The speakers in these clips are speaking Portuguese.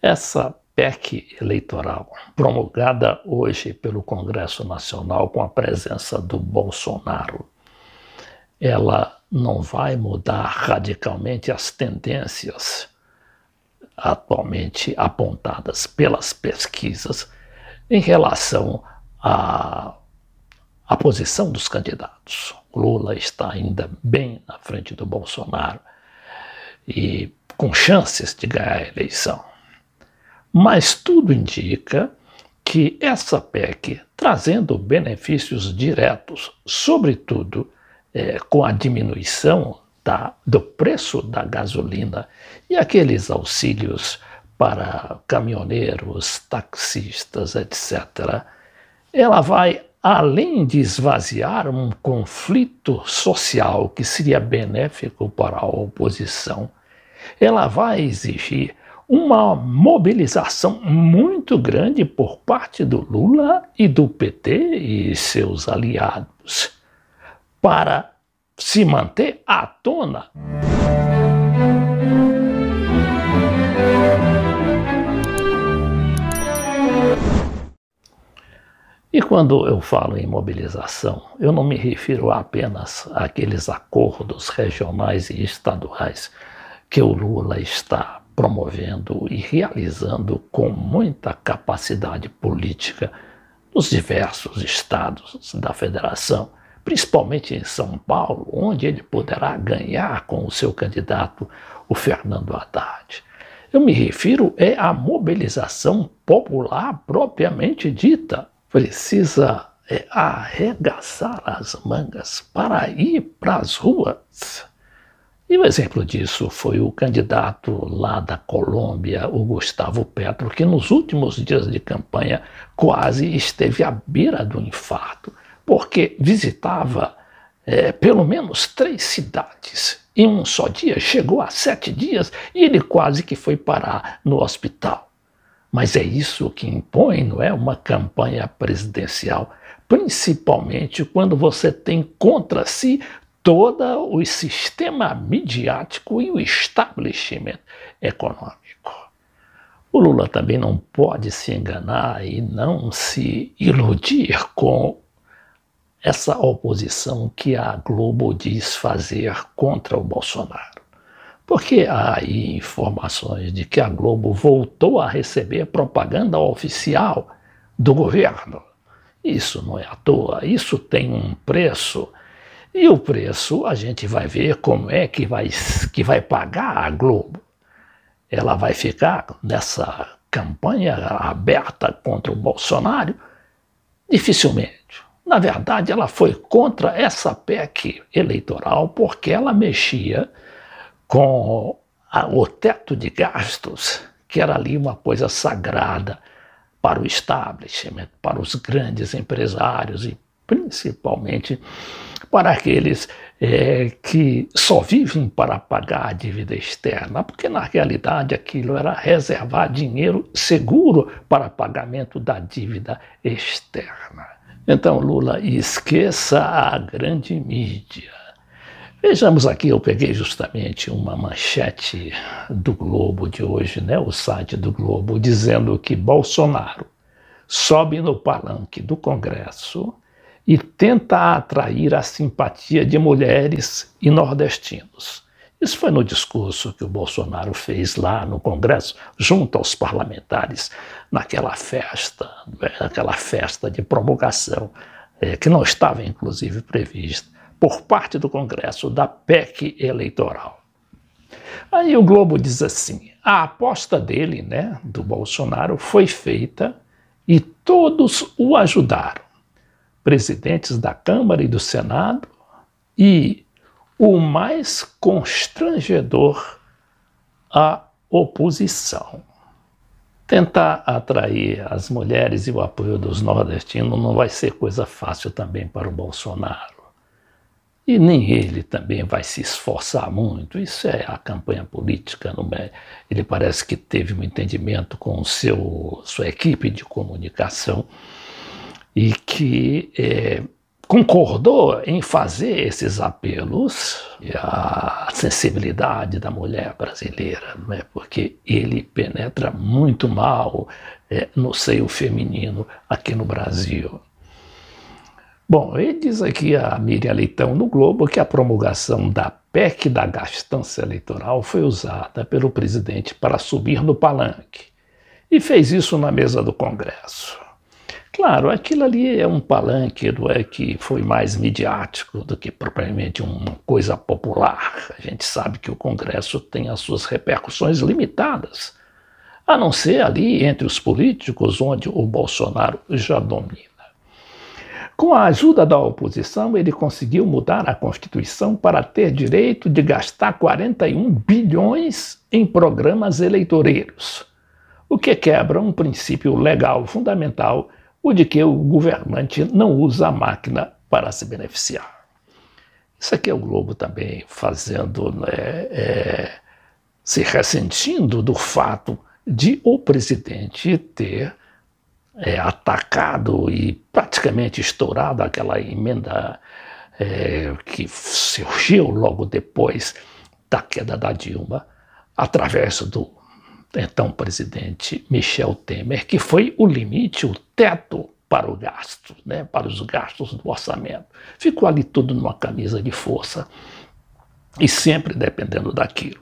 Essa PEC eleitoral, promulgada hoje pelo Congresso Nacional com a presença do Bolsonaro, ela não vai mudar radicalmente as tendências atualmente apontadas pelas pesquisas em relação à posição dos candidatos. O Lula está ainda bem na frente do Bolsonaro e com chances de ganhar a eleição. Mas tudo indica que essa PEC, trazendo benefícios diretos, sobretudo com a diminuição do preço da gasolina e aqueles auxílios para caminhoneiros, taxistas, etc., ela vai, além de esvaziar um conflito social que seria benéfico para a oposição, ela vai exigir uma mobilização muito grande por parte do Lula e do PT e seus aliados para se manter à tona. E quando eu falo em mobilização, eu não me refiro apenas àqueles acordos regionais e estaduais que o Lula está promovendo e realizando com muita capacidade política nos diversos estados da federação, principalmente em São Paulo, onde ele poderá ganhar com o seu candidato, o Fernando Haddad. Eu me refiro à mobilização popular propriamente dita. Precisa arregaçar as mangas para ir para as ruas. E o exemplo disso foi o candidato lá da Colômbia, o Gustavo Petro, que nos últimos dias de campanha quase esteve à beira do infarto, porque visitava pelo menos 3 cidades em um só dia, chegou a 7 dias e ele quase que foi parar no hospital. Mas é isso que impõe, não é? Uma campanha presidencial, principalmente quando você tem contra si todo o sistema midiático e o establishment econômico. O Lula também não pode se enganar e não se iludir com essa oposição que a Globo diz fazer contra o Bolsonaro. Porque há aí informações de que a Globo voltou a receber propaganda oficial do governo. Isso não é à toa, isso tem um preço. E o preço a gente vai ver como é que vai pagar a Globo. Ela vai ficar nessa campanha aberta contra o Bolsonaro? Dificilmente. Na verdade, ela foi contra essa PEC eleitoral porque ela mexia com o teto de gastos, que era ali uma coisa sagrada para o establishment, para os grandes empresários e principalmente para aqueles que só vivem para pagar a dívida externa, porque na realidade aquilo era reservar dinheiro seguro para pagamento da dívida externa. Então, Lula, esqueça a grande mídia. Vejamos aqui, eu peguei justamente uma manchete do Globo de hoje, né, o site do Globo, dizendo que Bolsonaro sobe no palanque do Congresso e tenta atrair a simpatia de mulheres e nordestinos. Isso foi no discurso que o Bolsonaro fez lá no Congresso, junto aos parlamentares, naquela festa de promulgação, que não estava inclusive prevista, por parte do Congresso, da PEC eleitoral. Aí o Globo diz assim, a aposta dele, né, do Bolsonaro, foi feita e todos o ajudaram. Presidentes da Câmara e do Senado e o mais constrangedor, a oposição. Tentar atrair as mulheres e o apoio dos nordestinos não vai ser coisa fácil também para o Bolsonaro. E nem ele também vai se esforçar muito, isso é a campanha política. Ele parece que teve um entendimento com sua equipe de comunicação e que concordou em fazer esses apelos à sensibilidade da mulher brasileira, né? Porque ele penetra muito mal no seio feminino aqui no Brasil. Bom, ele diz aqui a Miriam Leitão no Globo que a promulgação da PEC da gastança eleitoral foi usada pelo presidente para subir no palanque e fez isso na mesa do Congresso. Claro, aquilo ali é um palanque, não é, que foi mais midiático do que propriamente uma coisa popular. A gente sabe que o Congresso tem as suas repercussões limitadas, a não ser ali entre os políticos, onde o Bolsonaro já domina. Com a ajuda da oposição, ele conseguiu mudar a Constituição para ter direito de gastar 41 bilhões em programas eleitoreiros, o que quebra um princípio legal fundamental, o de que o governante não usa a máquina para se beneficiar. Isso aqui é o Globo também fazendo, se ressentindo do fato de o presidente ter atacado e praticamente estourado aquela emenda que surgiu logo depois da queda da Dilma, através do então presidente Michel Temer, que foi o limite, o teto para o gasto, né, para os gastos do orçamento. Ficou ali tudo numa camisa de força e sempre dependendo daquilo.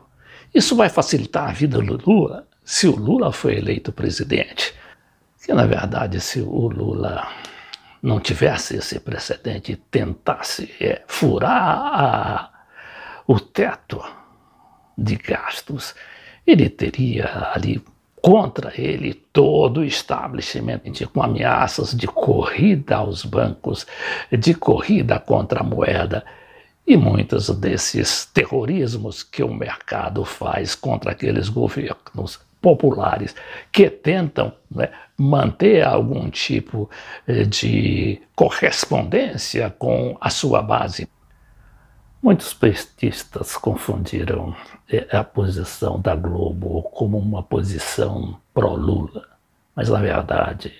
Isso vai facilitar a vida do Lula se o Lula for eleito presidente. Que, na verdade, se o Lula não tivesse esse precedente e tentasse furar o teto de gastos, ele teria ali contra ele todo o establishment com ameaças de corrida aos bancos, de corrida contra a moeda e muitos desses terrorismos que o mercado faz contra aqueles governos populares que tentam, né, manter algum tipo de correspondência com a sua base. Muitos petistas confundiram a posição da Globo como uma posição pró-Lula, mas na verdade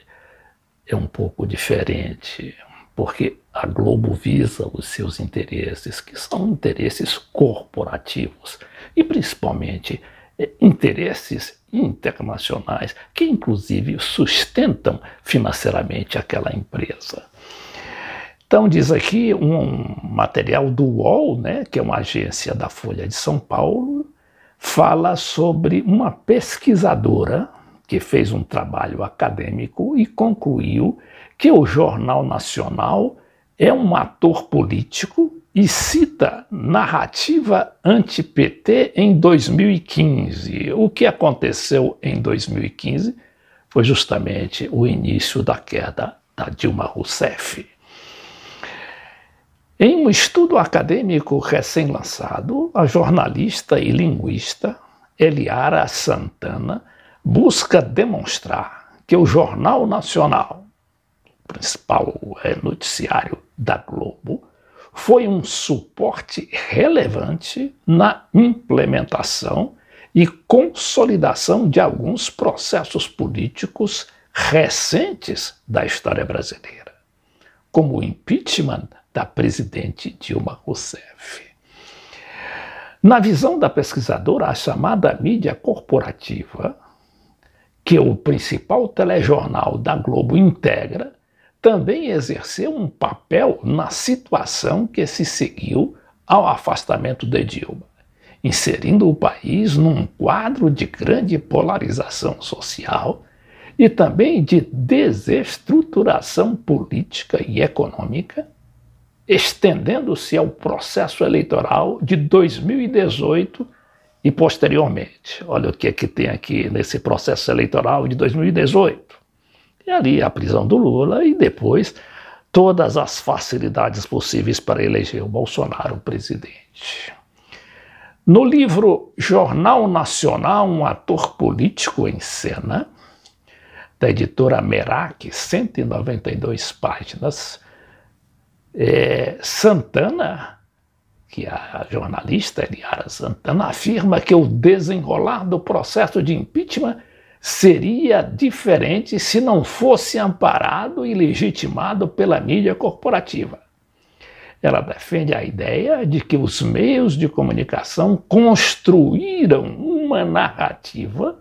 é um pouco diferente, porque a Globo visa os seus interesses, que são interesses corporativos e principalmente interesses internacionais, que inclusive sustentam financeiramente aquela empresa. Então diz aqui um material do UOL, né, que é uma agência da Folha de São Paulo, fala sobre uma pesquisadora que fez um trabalho acadêmico e concluiu que o Jornal Nacional é um ator político e cita narrativa anti-PT em 2015. O que aconteceu em 2015 foi justamente o início da queda da Dilma Rousseff. Em um estudo acadêmico recém-lançado, a jornalista e linguista Eliara Santana busca demonstrar que o Jornal Nacional, o principal noticiário da Globo, foi um suporte relevante na implementação e consolidação de alguns processos políticos recentes da história brasileira, como o impeachment da presidente Dilma Rousseff. Na visão da pesquisadora, a chamada mídia corporativa, que o principal telejornal da Globo integra, também exerceu um papel na situação que se seguiu ao afastamento de Dilma, inserindo o país num quadro de grande polarização social e também de desestruturação política e econômica, estendendo-se ao processo eleitoral de 2018 e posteriormente. Olha o que é que tem aqui nesse processo eleitoral de 2018. E ali a prisão do Lula e depois todas as facilidades possíveis para eleger o Bolsonaro presidente. No livro Jornal Nacional, um ator político em cena, da editora Merak, 192 páginas, Santana, que é a jornalista Eliara Santana, afirma que o desenrolar do processo de impeachment seria diferente se não fosse amparado e legitimado pela mídia corporativa. Ela defende a ideia de que os meios de comunicação construíram uma narrativa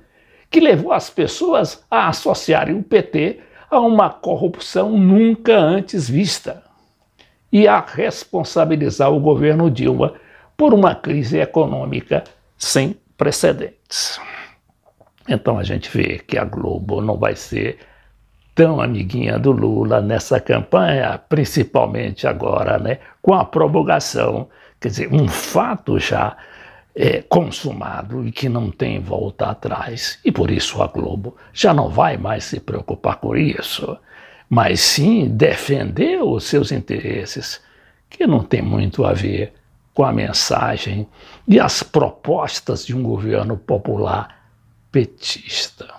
que levou as pessoas a associarem o PT a uma corrupção nunca antes vista e a responsabilizar o governo Dilma por uma crise econômica sem precedentes. Então a gente vê que a Globo não vai ser tão amiguinha do Lula nessa campanha, principalmente agora, né, com a promulgação, quer dizer, um fato já consumado e que não tem volta atrás. E por isso a Globo já não vai mais se preocupar com isso, mas sim defender os seus interesses, que não tem muito a ver com a mensagem e as propostas de um governo popular petista.